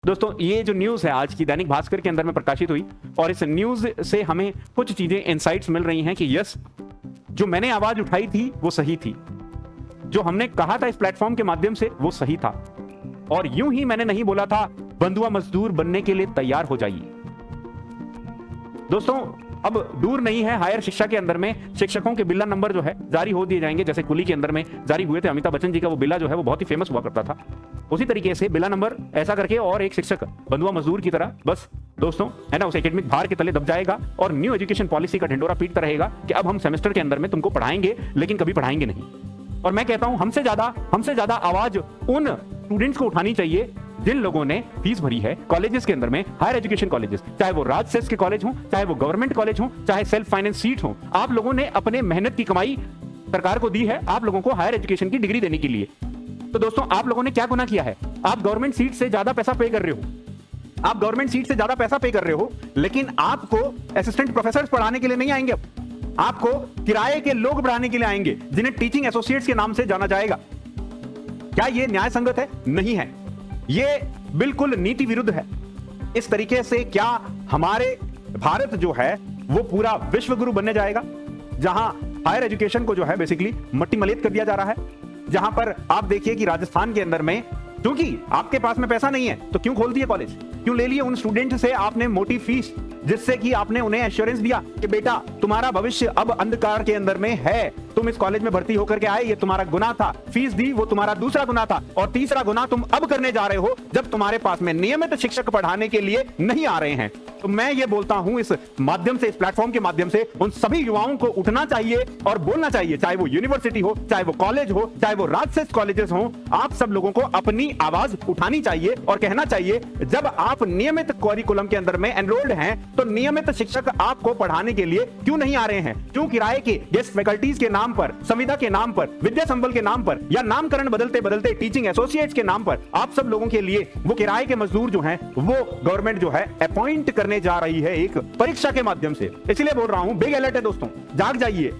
दोस्तों ये जो न्यूज़ है आज की दैनिक भास्कर के अंदर में प्रकाशित हुई और इस न्यूज़ से हमें कुछ चीजें इनसाइट्स मिल रही हैं कि यस, जो मैंने आवाज उठाई थी वो सही थी, जो हमने कहा था इस प्लेटफॉर्म के माध्यम से वो सही था, और यूं ही मैंने नहीं बोला था बंधुआ मजदूर बनने के लिए तैयार हो जाइए। दोस्तों अब दूर नहीं है, हायर शिक्षा के अंदर में शिक्षकों के बिल्ला नंबर जो है जारी हो दिए जाएंगे। जैसे कुली के अंदर में जारी हुए थे, अमिताभ बच्चन जी का वो बिल्ला जो है वो बहुत ही फेमस हुआ करता था, उसी तरीके से बिल्ला नंबर ऐसा करके और एक शिक्षक बंधुआ मजदूर की तरह बस दोस्तों है ना उस एकेडमिक भार के तले दब जाएगा और न्यू एजुकेशन पॉलिसी का ढिंडोरा पीटता रहेगा कि अब हम सेमेस्टर के अंदर में तुमको पढ़ाएंगे लेकिन कभी पढ़ाएंगे नहीं। और मैं कहता हूं हमसे ज्यादा आवाज उन स्टूडेंट्स को उठानी चाहिए जिन लोगों ने फीस भरी है कॉलेजेस के अंदर में, हायर एजुकेशन कॉलेजेस, चाहे वो राज्य सेस के कॉलेज हो, चाहे वो गवर्नमेंट कॉलेज हो, चाहे सेल्फ फाइनेंस सीट हो। आप लोगों ने अपने मेहनत की कमाई सरकार को दी है आप लोगों को हायर एजुकेशन की डिग्री देने के लिए। तो दोस्तों आप लोगों ने क्या गुनाह किया है? आप गवर्नमेंट सीट से ज्यादा पैसा पे कर रहे हो, आप गवर्नमेंट सीट से ज्यादा पैसा पे कर रहे हो, लेकिन आपको असिस्टेंट प्रोफेसर पढ़ाने के लिए नहीं आएंगे, आपको किराए के लोग पढ़ाने के लिए आएंगे जिन्हें टीचिंग एसोसिएट्स के नाम से जाना जाएगा। क्या यह न्याय संगत है? नहीं है, यह बिल्कुल नीति विरुद्ध है। इस तरीके से क्या हमारे भारत जो है वो पूरा विश्व गुरु बनने जाएगा, जहां हायर एजुकेशन को जो है बेसिकली मट्टी मलेत कर दिया जा रहा है, जहां पर आप देखिए कि राजस्थान के अंदर में क्योंकि आपके पास में पैसा नहीं है तो क्यों खोल दिए कॉलेज, क्यों ले लिए उन स्टूडेंट से आपने मोटी फीस, जिससे कि आपने उन्हें एश्योरेंस दिया कि बेटा तुम्हारा भविष्य अब अंधकार के अंदर में है, तुम इस कॉलेज में भर्ती होकर के आए, ये तुम्हारा गुनाह था, फीस दी वो तुम्हारा दूसरा गुनाह था, और तीसरा गुनाह तुम अब करने जा रहे हो जब तुम्हारे पास में नियमित शिक्षक पढ़ाने के लिए नहीं आ रहे हैं। तो मैं ये बोलता हूं इस माध्यम से, इस प्लेटफॉर्म के माध्यम से उन सभी युवाओं को उठना चाहिए और बोलना चाहिए, चाहे वो यूनिवर्सिटी हो, चाहे वो कॉलेज हो, चाहे वो राजसेस कॉलेजेस हो, आप सब लोगों को अपनी आवाज उठानी चाहिए और कहना चाहिए जब आप नियमित करिकुलम के अंदर में एनरोल्ड हैं तो नियमित शिक्षक आपको पढ़ाने के लिए क्यों नहीं आ रहे हैं? क्यों किराए के गेस्ट फैकल्टीज के नाम पर, संविदा के नाम पर, विद्या संबल के नाम पर, या नामकरण बदलते बदलते टीचिंग एसोसिएट्स के नाम पर आप सब लोगों के लिए वो किराए के मजदूर जो हैं वो गवर्नमेंट जो है अपॉइंट करने जा रही है एक परीक्षा के माध्यम से। इसलिए बोल रहा हूं बिग अलर्ट है दोस्तों, जाग जाइए,